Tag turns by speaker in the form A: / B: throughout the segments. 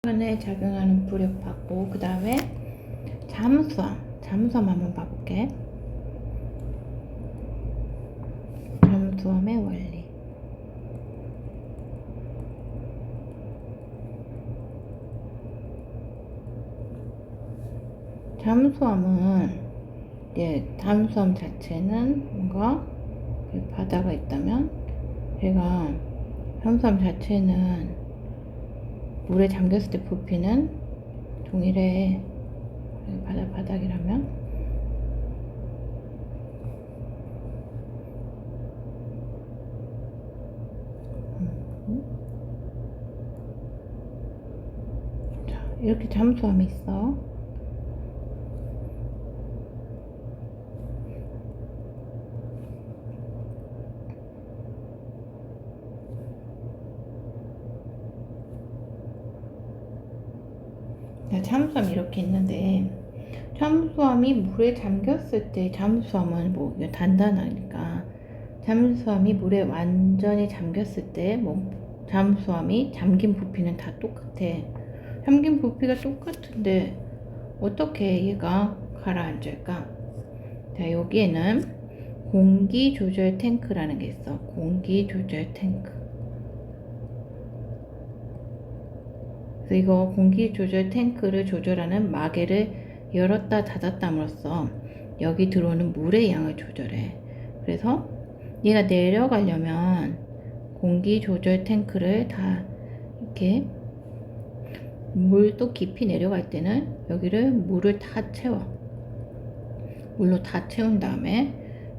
A: 에 작용하는 부력 받고, 그 다음에 잠수함 한번 봐볼게. 잠수함의 원리. 잠수함은 잠수함 자체는 뭔가 바다가 있다면, 얘가 잠수함 자체는 물에 잠겼을 때 부피는 동일해. 바닥이라면 자, 이렇게 잠수함이 있어. 잠수함 이렇게 있는데, 잠수함이 물에 잠겼을 때 잠수함은 뭐 단단하니까, 잠수함이 물에 완전히 잠겼을 때 잠수함이 잠긴 부피는 다 똑같아. 잠긴 부피가 똑같은데 어떻게 얘가 가라앉을까? 자, 여기에는 공기 조절 탱크라는 게 있어. 공기 조절 탱크. 그래서 이거 공기 조절 탱크를 조절하는 마개를 열었다 닫았다므로써 여기 들어오는 물의 양을 조절해. 그래서 얘가 내려가려면 공기 조절 탱크를 다 이렇게 물도 깊이 내려갈 때는 여기를 물을 다 채워. 물로 다 채운 다음에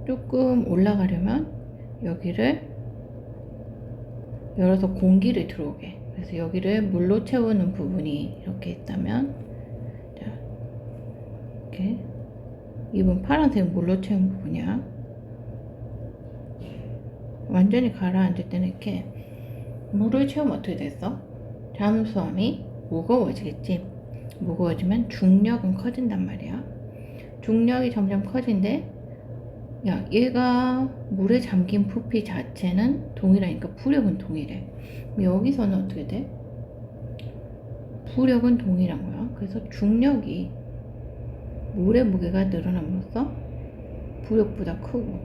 A: 조금 올라가려면 여기를 열어서 공기를 들어오게. 그래서 여기를 물로 채우는 부분이 이렇게 있다면, 자, 이렇게 이 부분 파란색 물로 채운 부분이야. 완전히 가라앉을 때는 이렇게 물을 채우면 어떻게 됐어? 잠수함이 무거워지겠지. 무거워지면 중력은 커진단 말이야. 중력이 점점 커진데, 야, 얘가 물에 잠긴 부피 자체는 동일하니까 부력은 동일해. 여기서는 어떻게 돼? 부력은 동일한 거야. 그래서 중력이 물의 무게가 늘어남으로써 부력보다 크고,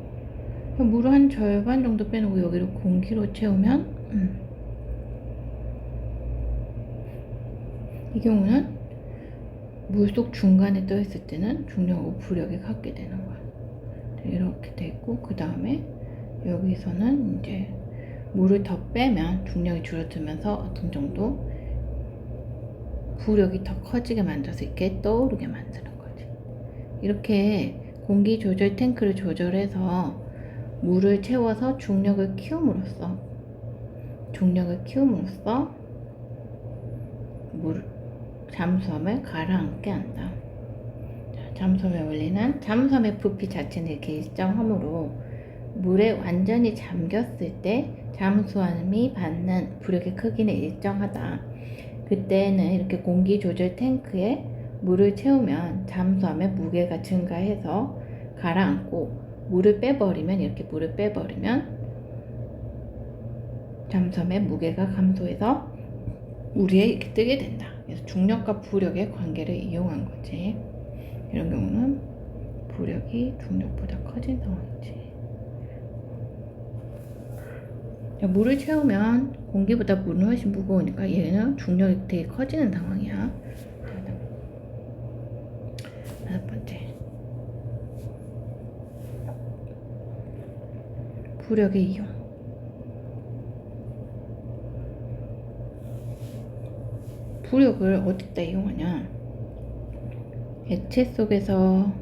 A: 물을 한 절반 정도 빼놓고 여기를 공기로 채우면 이 경우는 물속 중간에 떠 있을 때는 중력하고 부력이 같게 되는 거야. 이렇게 돼 있고, 그 다음에 여기서는 이제 물을 더 빼면 중력이 줄어들면서 어떤 정도 부력이 더 커지게 만들어서 이렇게 떠오르게 만드는 거지. 이렇게 공기 조절 탱크를 조절해서 물을 채워서 중력을 키움으로써 잠수함을 가라앉게 한다. 잠수함의 원리는 잠수함의 부피 자체는 이렇게 일정하므로 물에 완전히 잠겼을 때 잠수함이 받는 부력의 크기는 일정하다. 그때는 이렇게 공기 조절 탱크에 물을 채우면 잠수함의 무게가 증가해서 가라앉고, 물을 빼버리면 잠수함의 무게가 감소해서 물 위에 이렇게 뜨게 된다. 그래서 중력과 부력의 관계를 이용한 거지. 이런 경우는 부력이 중력보다 커진 상황이지. 물을 채우면 공기보다 물은 훨씬 무거우니까 얘는 중력이 되게 커지는 상황이야. 다섯 번째, 부력의 이용. 부력을 어디다 이용하냐? 액체 속에서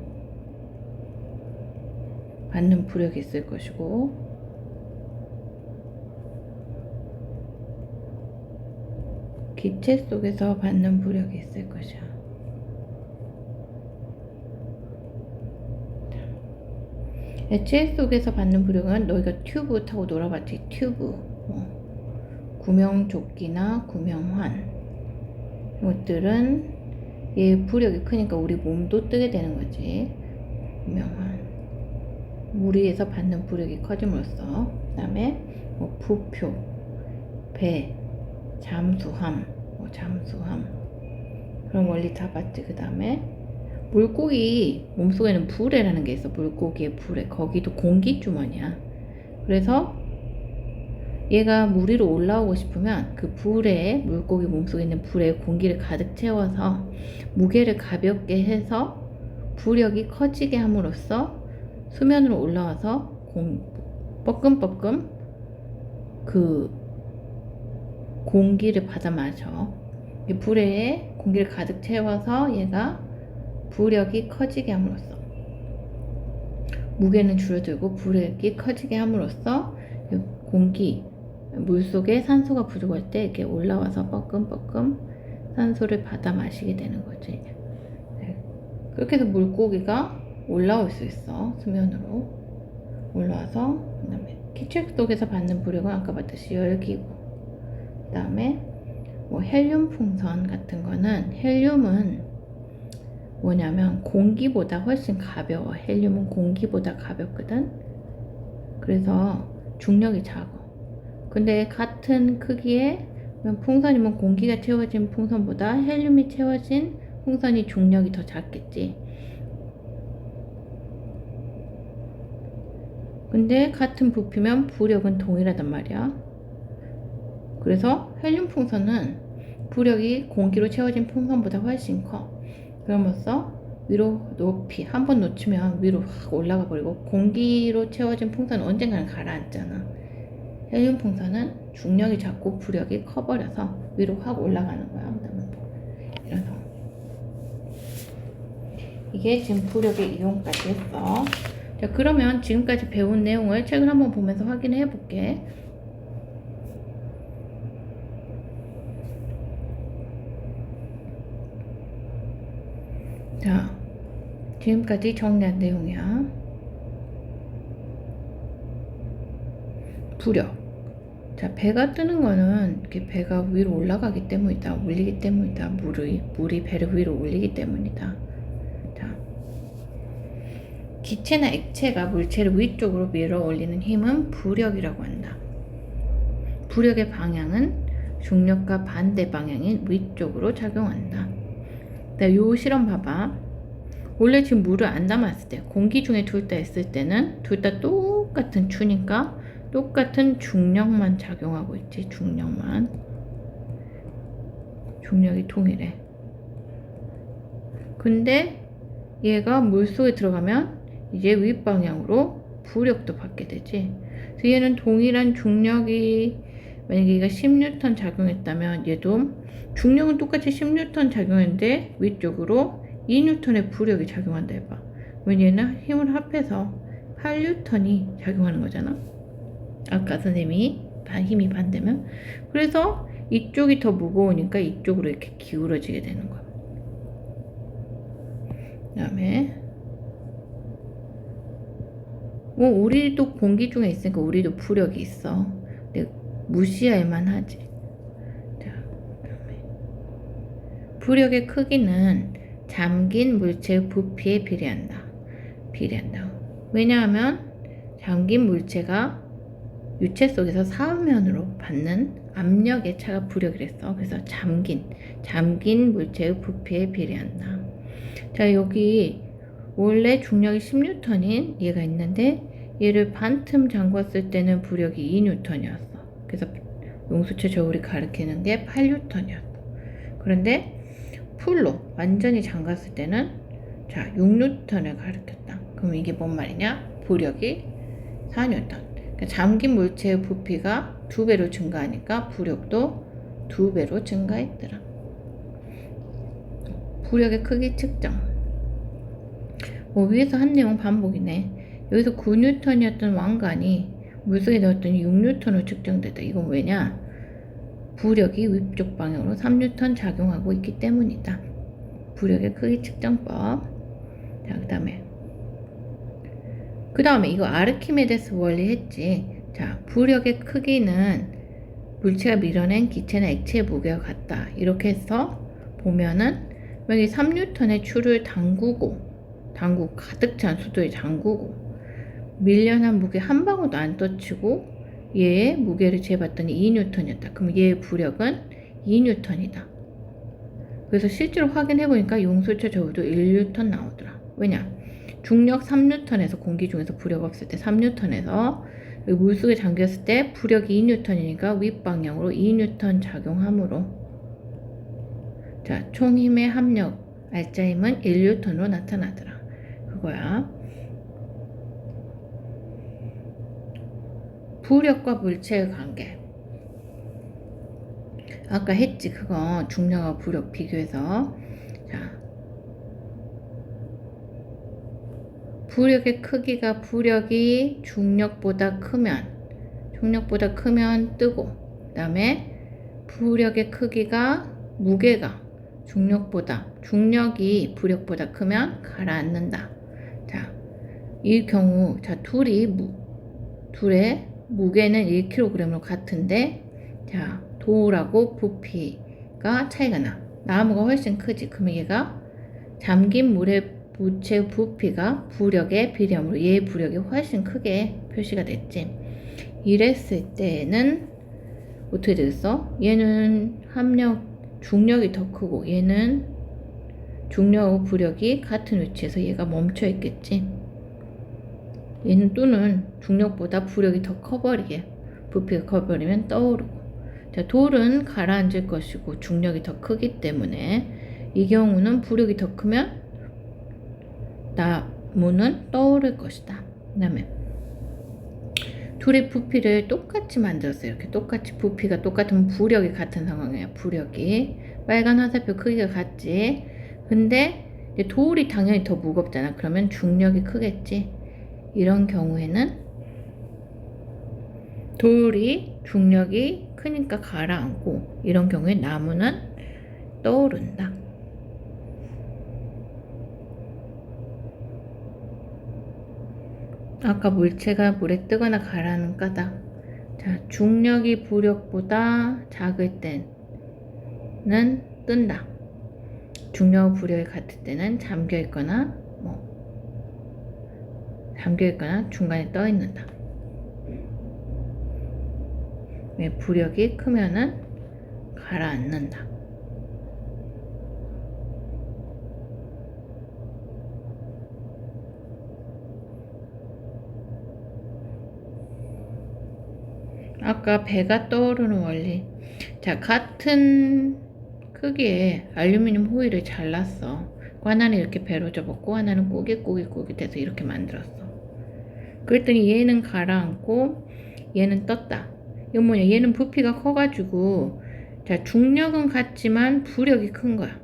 A: 받는 부력이 있을 것이고, 기체 속에서 받는 부력이 있을 것이야. 액체 속에서 받는 부력은 너희가 튜브 타고 놀아봤지? 튜브, 구명조끼나 구명환, 이것들은 얘 부력이 크니까 우리 몸도 뜨게 되는 거지. 구명환, 물 위에서 받는 부력이 커짐으로써, 그 다음에 부표, 배, 잠수함, 뭐 잠수함 그런 원리 다 봤지. 그 다음에 물고기 몸속에는 부레라는 게 있어. 물고기의 부레, 거기도 공기 주머니야. 그래서 얘가 물 위로 올라오고 싶으면 그 불에, 물고기 몸속에 있는 불에 공기를 가득 채워서 무게를 가볍게 해서 부력이 커지게 함으로써 수면으로 올라와서 뻐끔뻐끔 그 공기를 받아 마셔. 이 불에 공기를 가득 채워서 얘가 부력이 커지게 함으로써 무게는 줄어들고 부력이 커지게 함으로써 공기, 물속에 산소가 부족할 때 이렇게 올라와서 뻐끔뻐끔 산소를 받아 마시게 되는 거지. 네. 그렇게 해서 물고기가 올라올 수 있어. 수면으로 올라와서. 그 다음에 기체 속에서 받는 부력은 아까 봤듯이 열기고, 그 다음에 뭐 헬륨 풍선 같은 거는, 헬륨은 뭐냐면 공기보다 훨씬 가벼워. 헬륨은 공기보다 가볍거든. 그래서 중력이 작아. 근데 같은 크기의 풍선이면 공기가 채워진 풍선보다 헬륨이 채워진 풍선이 중력이 더 작겠지. 근데 같은 부피면 부력은 동일하단 말이야. 그래서 헬륨 풍선은 부력이 공기로 채워진 풍선보다 훨씬 커. 그러면서 위로 높이 한 번 놓치면 위로 확 올라가 버리고, 공기로 채워진 풍선은 언젠가는 가라앉잖아. 헬륨 풍선은 중력이 작고 부력이 커버려서 위로 확 올라가는 거야. 이래서 이게 지금 부력의 이용까지 했어. 자, 그러면 지금까지 배운 내용을 책을 한번 보면서 확인해 볼게. 자, 지금까지 정리한 내용이야. 부력. 자, 배가 뜨는 거는 이렇게 배가 위로 올라가기 때문이다. 올리기 때문이다. 물이 배를 위로 올리기 때문이다. 자, 기체나 액체가 물체를 위쪽으로 밀어 올리는 힘은 부력이라고 한다. 부력의 방향은 중력과 반대 방향인 위쪽으로 작용한다. 자, 요 실험 봐봐. 원래 지금 물을 안 담았을 때, 공기 중에 둘 다 있을 때는 둘 다 똑같은 추니까 똑같은 중력만 작용하고 있지. 중력이 동일해. 근데 얘가 물속에 들어가면 이제 윗방향으로 부력도 받게 되지. 그래서 얘는 동일한 중력이, 만약에 얘가 10N 작용했다면 얘도 중력은 똑같이 10N 작용했는데 위쪽으로 2N의 부력이 작용한다 해봐. 왜냐면 얘는 힘을 합해서 8N이 작용하는 거잖아. 아까 선생님이 힘이 반대면. 그래서 이쪽이 더 무거우니까 이쪽으로 이렇게 기울어지게 되는 거야. 그 다음에 뭐 우리도 공기 중에 있으니까 우리도 부력이 있어. 근데 무시할만 하지. 자, 그다음에 부력의 크기는 잠긴 물체의 부피에 비례한다. 왜냐하면 잠긴 물체가 유체 속에서 사면으로 받는 압력의 차가 부력이랬어. 그래서 잠긴 물체의 부피에 비례한다. 자, 여기 원래 중력이 10N인 얘가 있는데 얘를 반틈 잠궜을 때는 부력이 2N이었어. 그래서 용수체 저울이 가리키는 게 8N이었어. 그런데 풀로 완전히 잠갔을 때는 자 6N을 가리켰다. 그럼 이게 뭔 말이냐? 부력이 4N. 그러니까 잠긴 물체의 부피가 2배로 증가하니까 부력도 2배로 증가했더라. 부력의 크기 측정. 위에서 한 내용 반복이네. 여기서 9N이었던 왕관이 물속에 넣었더니 6N으로 측정됐다. 이건 왜냐? 부력이 위쪽 방향으로 3N 작용하고 있기 때문이다. 부력의 크기 측정법. 자, 그 다음에 이거 아르키메데스 원리 했지. 자, 부력의 크기는 물체가 밀어낸 기체나 액체의 무게와 같다. 이렇게 해서 보면은 여기 3N의 추를 가득 찬 수도에 담그고 밀려난 무게 한 방울도 안 떠치고 얘의 무게를 재봤더니 2N이었다. 그럼 얘의 부력은 2N이다. 그래서 실제로 확인해보니까 용수철 저울도 1N 나오더라. 왜냐? 중력 3N에서 공기 중에서 부력 없을 때 3N에서 물속에 잠겼을 때 부력이 2N이니까 윗방향으로 2N 작용하므로 자, 총 힘의 합력 알짜 힘은 1N으로 나타나더라. 그거야. 부력과 물체의 관계. 아까 했지 그거 중력과 부력 비교해서. 자, 부력의 크기가 부력이 중력보다 크면 뜨고, 그 다음에 부력의 크기가 무게가 중력이 부력보다 크면 가라앉는다. 자, 이 경우 자 둘의 무게는 1kg으로 같은데 자 돌하고 부피가 차이가 나. 나무가 훨씬 크지. 그러면 얘가 잠긴 물의 물체 부피가 부력에 비례하므로 얘의 부력이 훨씬 크게 표시가 됐지. 이랬을 때는 어떻게 되겠어? 얘는 중력이 더 크고 얘는 중력하고 부력이 같은 위치에서 얘가 멈춰 있겠지. 얘는 또는 중력보다 부력이 더 커버리게 부피가 커버리면 떠오르고. 자, 돌은 가라앉을 것이고 중력이 더 크기 때문에 이 경우는 부력이 더 크면 나무는 떠오를 것이다. 그 다음에 둘의 부피를 똑같이 만들었어요. 이렇게 똑같이 부피가 똑같으면 부력이 같은 상황이에요. 부력이 빨간 화살표 크기가 같지. 근데 돌이 당연히 더 무겁잖아. 그러면 중력이 크겠지. 이런 경우에는 돌이 중력이 크니까 가라앉고, 이런 경우에 나무는 떠오른다. 아까 물체가 물에 뜨거나 가라앉는 까닭. 자, 중력이 부력보다 작을 때는 뜬다. 중력 부력이 같을 때는 잠겨있거나 중간에 떠 있는다. 부력이 크면은 가라앉는다. 아까 배가 떠오르는 원리. 자, 같은 크기의 알루미늄 호일을 잘랐어. 하나는 이렇게 배로 접었고 하나는 꼬깃꼬깃해서 이렇게 만들었어. 그랬더니 얘는 가라앉고 얘는 떴다. 이건 뭐냐? 얘는 부피가 커가지고 자, 중력은 같지만 부력이 큰 거야.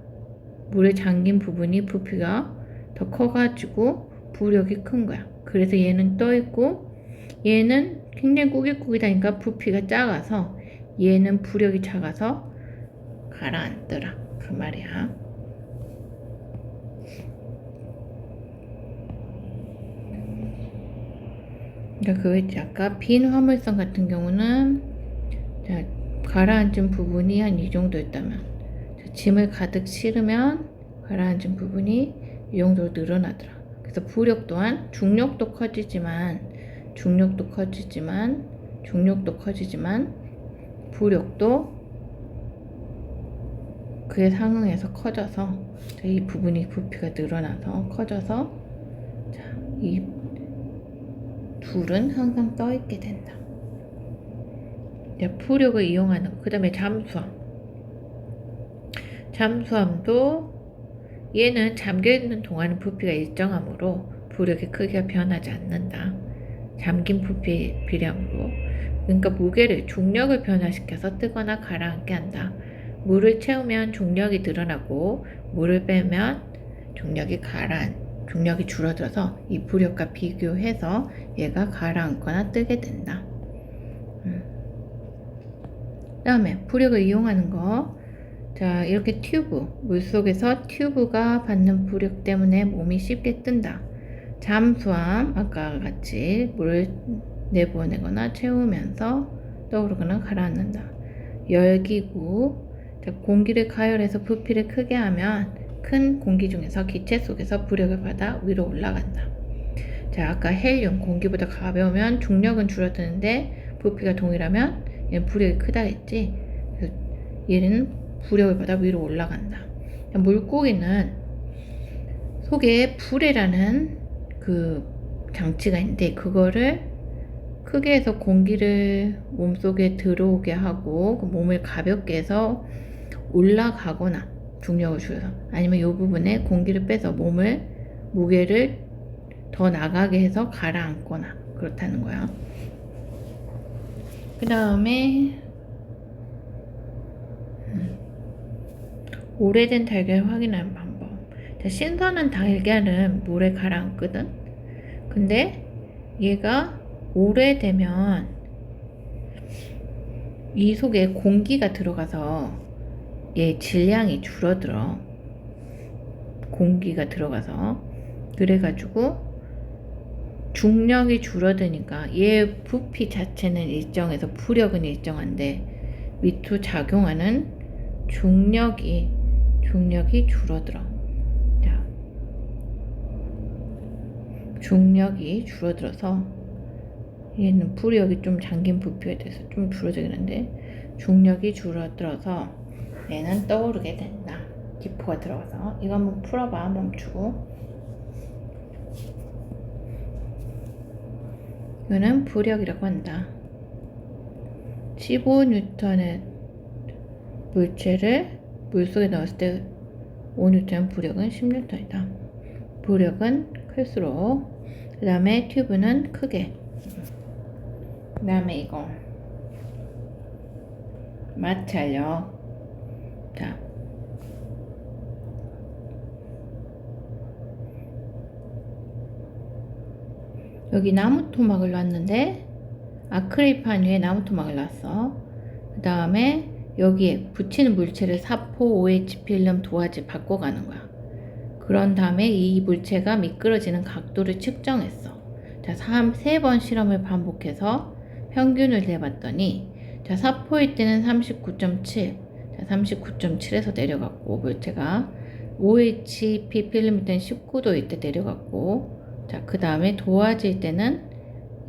A: 물에 잠긴 부분이 부피가 더 커가지고 부력이 큰 거야. 그래서 얘는 떠 있고 얘는 굉장히 꾸깃꾸깃하니까 부피가 작아서 얘는 부력이 작아서 가라앉더라. 그 말이야. 그러니까 그 있지. 아까 빈 화물선 같은 경우는 자, 가라앉은 부분이 한 이 정도 있다면 자, 짐을 가득 실으면 가라앉은 부분이 이 정도로 늘어나더라. 그래서 부력 또한 중력도 커지지만 부력도 그에 상응해서 커져서 이 부분이 부피가 늘어나서 커져서 자, 이 둘은 항상 떠 있게 된다. 부력을 이용하는 거. 그 다음에 잠수함도 얘는 잠겨있는 동안은 부피가 일정하므로 부력의 크기가 변하지 않는다. 잠긴 부피에 비례하므로. 그러니까 무게를 중력을 변화시켜서 뜨거나 가라앉게 한다. 물을 채우면 중력이 늘어나고 물을 빼면 중력이 줄어들어서 이 부력과 비교해서 얘가 가라앉거나 뜨게 된다. 그 다음에 부력을 이용하는 거. 자, 이렇게 물속에서 튜브가 받는 부력 때문에 몸이 쉽게 뜬다. 잠수함, 아까 같이 물을 내보내거나 채우면서 떠오르거나 가라앉는다. 열기구, 자, 공기를 가열해서 부피를 크게 하면 큰 공기 중에서 기체 속에서 부력을 받아 위로 올라간다. 자, 아까 헬륨, 공기보다 가벼우면 중력은 줄어드는데 부피가 동일하면 얘는 부력이 크다 했지. 얘는 부력을 받아 위로 올라간다. 물고기는 속에 불에라는 그 장치가 있는데 그거를 크게 해서 공기를 몸속에 들어오게 하고 그 몸을 가볍게 해서 올라가거나 중력을 줄여서 아니면 이 부분에 공기를 빼서 몸을 무게를 더 나가게 해서 가라앉거나 그렇다는 거야. 그 다음에 오래된 달걀을 확인하는 방법. 신선한 달걀은 물에 가라앉거든. 근데 얘가 오래되면 이 속에 공기가 들어가서 얘 질량이 줄어들어. 공기가 들어가서. 그래가지고 중력이 줄어드니까 얘 부피 자체는 일정해서 부력은 일정한데 밑으로 작용하는 중력이 줄어들어. 자, 중력이 줄어들어서 얘는 부력이 좀 잠긴 부피에 대해서 좀 줄어들긴 한데 중력이 줄어들어서 얘는 떠오르게 된다. 기포가 들어가서. 이거 한번 풀어봐. 멈추고. 이거는 부력이라고 한다. 15N의 물체를 물속에 넣었을 때 5N 부력은 10N이다. 부력은 클수록. 그 다음에 튜브는 크게. 그 다음에 이거 마찰력. 자, 여기 나무 토막을 놨는데 아크릴판 위에 나무 토막을 놨어. 그 다음에 여기에 붙이는 물체를 사포, OH 필름, 도화지 바꿔가는 거야. 그런 다음에 이 물체가 미끄러지는 각도를 측정했어. 자, 3번 실험을 반복해서 평균을 내봤더니 자, 사포일 때는 39.7. 자, 39.7에서 내려갔고 물체가 OHP 필름일 때는 19도일 때 내려갔고 자, 그 다음에 도화지일 때는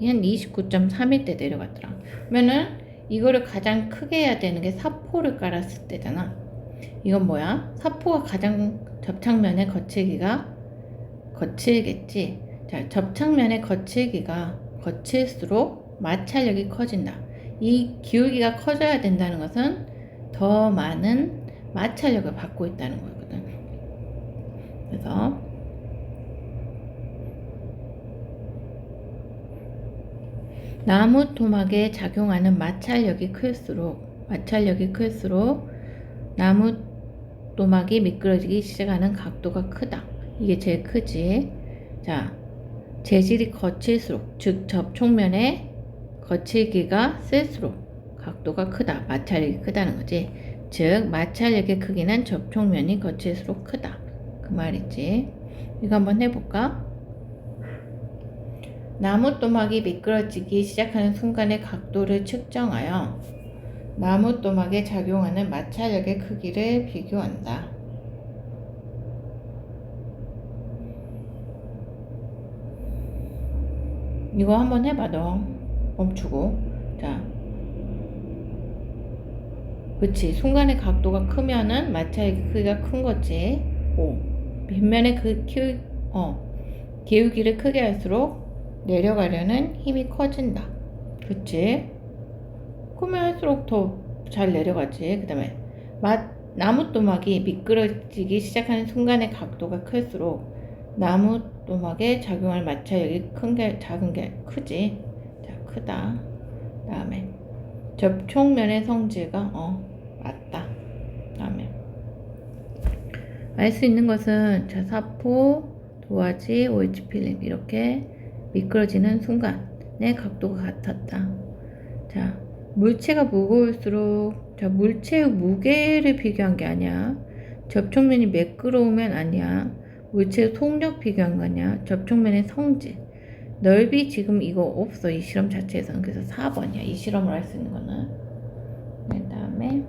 A: 한 29.3일 때 내려갔더라. 그러면은 이거를 가장 크게 해야 되는 게 사포를 깔았을 때잖아. 이건 뭐야? 사포가 가장 접착면의 거칠기가 거칠겠지. 자, 접착면의 거칠기가 거칠수록 마찰력이 커진다. 이 기울기가 커져야 된다는 것은 더 많은 마찰력을 받고 있다는 거거든. 그래서 나무 토막에 작용하는 마찰력이 클수록 나무 토막이 미끄러지기 시작하는 각도가 크다. 이게 제일 크지. 자, 재질이 거칠수록, 즉 접촉면의 거칠기가 쓸수록 각도가 크다. 마찰력이 크다는 거지. 즉 마찰력의 크기는 접촉면이 거칠수록 크다. 그 말이지. 이거 한번 해볼까? 나무 토막이 미끄러지기 시작하는 순간의 각도를 측정하여 나무 토막에 작용하는 마찰력의 크기를 비교한다. 이거 한번 해봐. 너 멈추고. 자, 그치. 순간의 각도가 크면은 마찰력의 크기가 큰 거지. 5. 빗면의 기울기를 크게 할수록 내려가려는 힘이 커진다. 그치? 크면 할수록 더 잘 내려가지. 그 다음에 나무 토막이 미끄러지기 시작하는 순간의 각도가 클수록 나무 토막에 작용할 마찰력이 큰 게 작은 게 크지. 자, 크다. 그 다음에 접촉면의 성질가 맞다. 그 다음에 알 수 있는 것은 자, 사포, 도화지, OH 필름 이렇게 미끄러지는 순간의 각도가 같았다. 자, 물체가 무거울수록 자, 물체의 무게를 비교한 게 아니야. 접촉면이 매끄러우면 아니야. 물체의 속력 비교한 거 아니야. 접촉면의 성질. 넓이 지금 이거 없어. 이 실험 자체에서는. 그래서 4번이야. 이 실험을 할 수 있는 거는. 그 다음에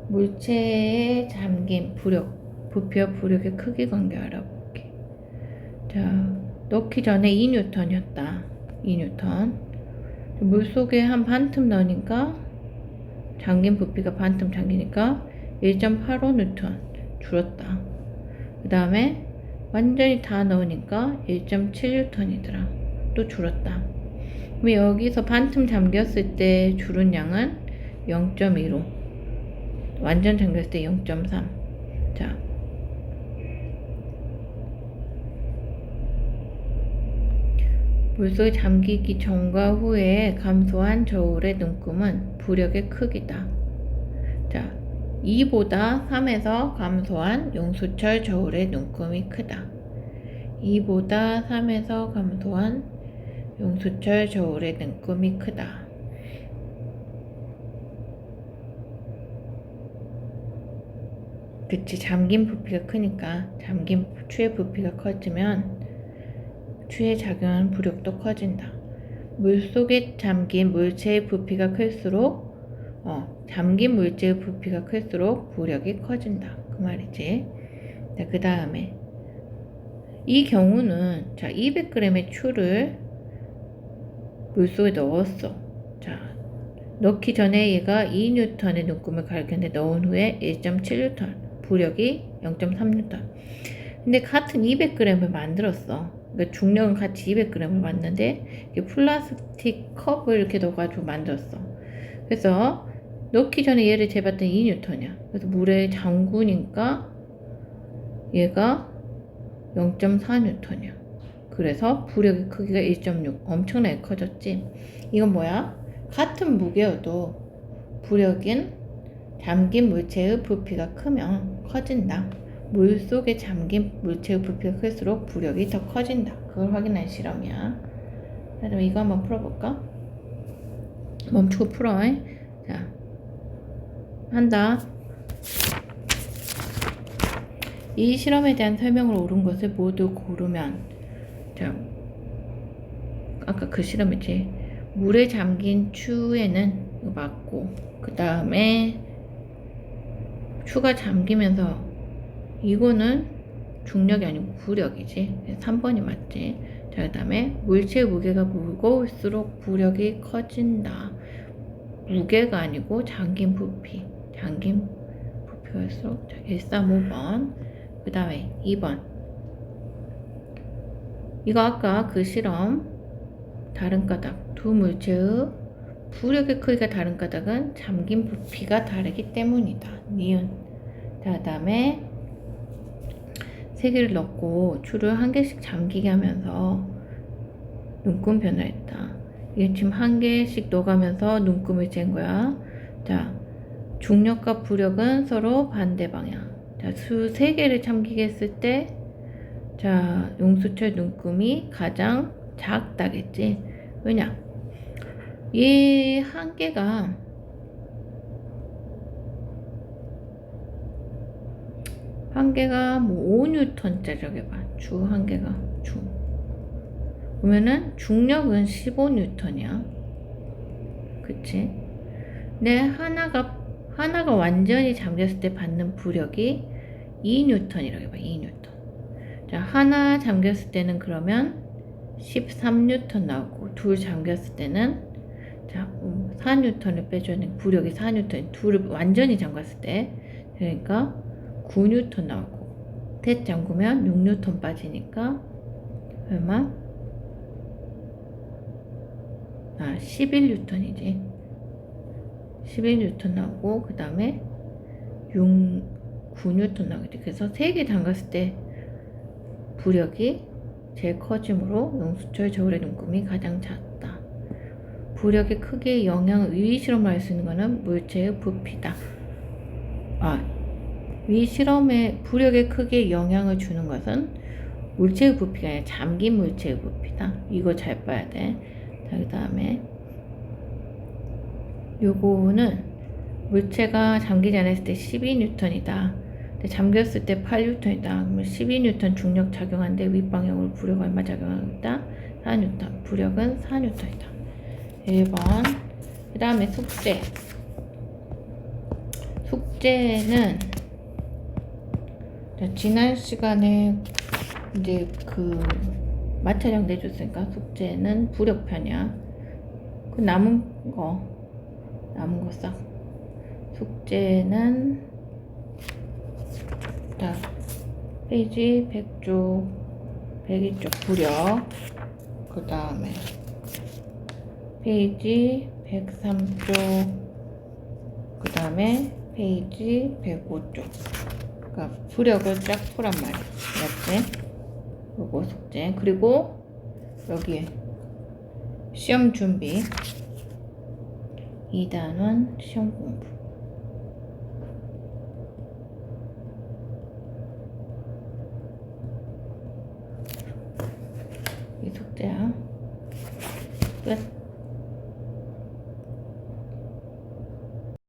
A: 물체의 잠김, 부력, 부피와 부력의 크기 관계 알아볼게. 자, 넣기 전에 2N이었다. 2N. 물속에 한 반틈 넣으니까 잠긴 부피가 반틈 잠기니까 1.85N 줄었다. 그 다음에 완전히 다 넣으니까 1.7N이더라. 또 줄었다. 그럼 여기서 반틈 잠겼을 때 줄은 양은 0.15, 완전 잠겼을 때 0.3. 자, 물속에 잠기기 전과 후에 감소한 저울의 눈금은 부력의 크기다. 자, 2보다 3에서 감소한 용수철 저울의 눈금이 크다. 2보다 3에서 감소한 용수철 저울의 눈금이 크다. 그치, 잠긴 부피가 크니까 잠긴 추의 부피가 커지면 추에 작용하는 부력도 커진다. 물속에 잠긴 물체의 부피가 클수록 잠긴 물체의 부피가 클수록 부력이 커진다. 그 말이지. 자, 그 다음에 이 경우는 자 200g의 추를 물속에 넣었어. 자, 넣기 전에 얘가 2N의 눈금을 가리켰는데 넣은 후에 1.7N, 부력이 0.3N. 근데 같은 200g을 만들었어. 그러니까 중력은 같이 200g을 만드는데 플라스틱 컵을 이렇게 넣어가지고 만들었어. 그래서 넣기 전에 얘를 재봤더니 2N이야. 그래서 물에 잠그니까 얘가 0.4N이야. 그래서 부력의 크기가 1.6. 엄청나게 커졌지. 이건 뭐야? 같은 무게여도 부력인 잠긴 물체의 부피가 크면 커진다. 물속에 잠긴 물체의 부피가 클수록 부력이 더 커진다. 그걸 확인한 실험이야. 그럼 이거 한번 풀어볼까? 멈추고 풀어. 자, 한다. 이 실험에 대한 설명을 옳은 것을 모두 고르면, 자, 아까 그 실험이지. 물에 잠긴 추에는 맞고, 그 다음에 추가 잠기면서 이거는 중력이 아니고 부력이지. 3번이 맞지. 자, 그 다음에 물체의 무게가 무거울수록 부력이 커진다. 무게가 아니고 잠긴 부피가 있을수록. 자, 135번. 그 다음에 2번. 이거 아까 그 실험 다른 까닭. 두 물체의 부력의 크기가 다른 까닭은 잠긴 부피가 다르기 때문이다. 니은. 자, 그 다음에 3개를 넣고 추를 1개씩 잠기게 하면서 눈금 변화했다. 이게 지금 1개씩 넣어가면서 눈금을 잰 거야. 자, 중력과 부력은 서로 반대 방향. 자, 수 3개를 잠기게 했을 때, 자, 용수철 눈금이 가장 작다겠지. 왜냐? 얘 1개가 뭐 5N짜리 봐. 주 1개가 주. 그러면은 중력은 15N이야. 그치? 근데 하나가 완전히 잠겼을 때 받는 부력이 2N이라고 해봐. 2N. 자, 하나 잠겼을 때는 그러면 13N 나오고, 둘 잠겼을 때는 자, 4N을 빼줘야 돼. 부력이 4N. 둘을 완전히 잠갔을 때. 그러니까 9N 나오고, 셋 잠그면 6N 빠지니까 얼마? 11N이지. 11N 나오고, 그 다음에 9N 나오겠지. 그래서 3개 잠갔을 때 부력이 제일 커지므로 용수철 저울의 눈금이 가장 작다. 부력의 크기에 영향을 위 실험을 할 수 있는 것은 물체의 부피다. 위 실험의 부력의 크기에 영향을 주는 것은 물체의 부피가 아니라 잠긴 물체의 부피다. 이거 잘 봐야 돼. 자, 그 다음에 요거는 물체가 잠기지 않았을 때 12N이다. 근데 잠겼을 때 8N이다. 그러면 12N 중력 작용하는데 윗방향으로 부력 얼마 작용하고 있다? 4N. 부력은 4N이다. 1번. 그 다음에 숙제. 숙제는 지난 시간에 이제 그 마찰량 내줬으니까 숙제는 부력편이야. 그 남은 거 싹 숙제는 자, 페이지 100쪽, 102쪽 부력, 그 다음에 페이지 103쪽, 그 다음에 페이지 105쪽. 그러니까 부력을 쫙 풀란 말이야. 이렇게. 요거 숙제. 그리고 여기에 시험 준비 2단원 시험 공부. 이 숙제야.